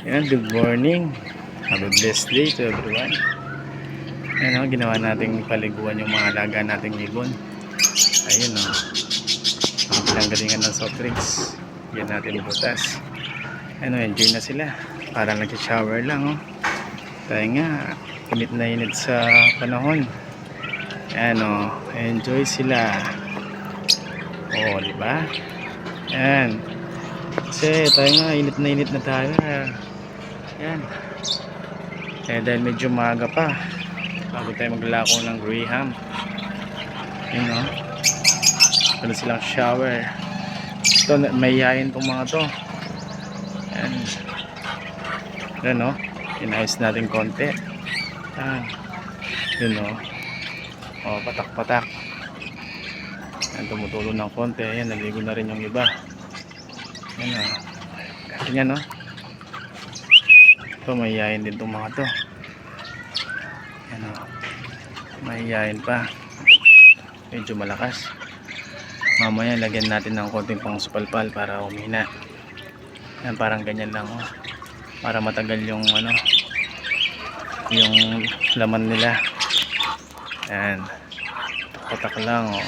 Yan, good morning. Have a blessed day to everyone. Ayan o, ginawa nating paliguan yung mga alaga nating ibon. Ayun o, ang pinanggalingan ng soft drinks. Yan natin butas. Ayun o, enjoy na sila. Parang nag-shower lang o. Tayo nga, init na init sa panahon. Ayan o, enjoy sila. O, diba? Ayan. Kasi tayo nga, init na tayo. Yan. Eh dahil medyo maaga pa bago tayo maglalako ng Graham. Yun o. Wala silang shower. Ito, may yayin tong mga to. Yan. Yan o. Inayos natin konti. Yan. Yun o. O, patak-patak. Yan, tumutulo ng konti. Yan, naligo na rin yung iba. Yan o. Yan o. Ito, mahihayin din itong mga to. Yan o. Mahihayin pa. Medyo malakas. Mamaya lagyan natin ng konting pang supalpal para umina. Yan, parang ganyan lang o. Para matagal yung ano, yung laman nila. Yan. Patak lang o.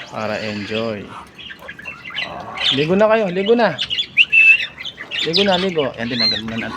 Para enjoy. O. Ligo na kayo, ligo na. Ligo na, ligo. Yan, tinanggal mo na natin.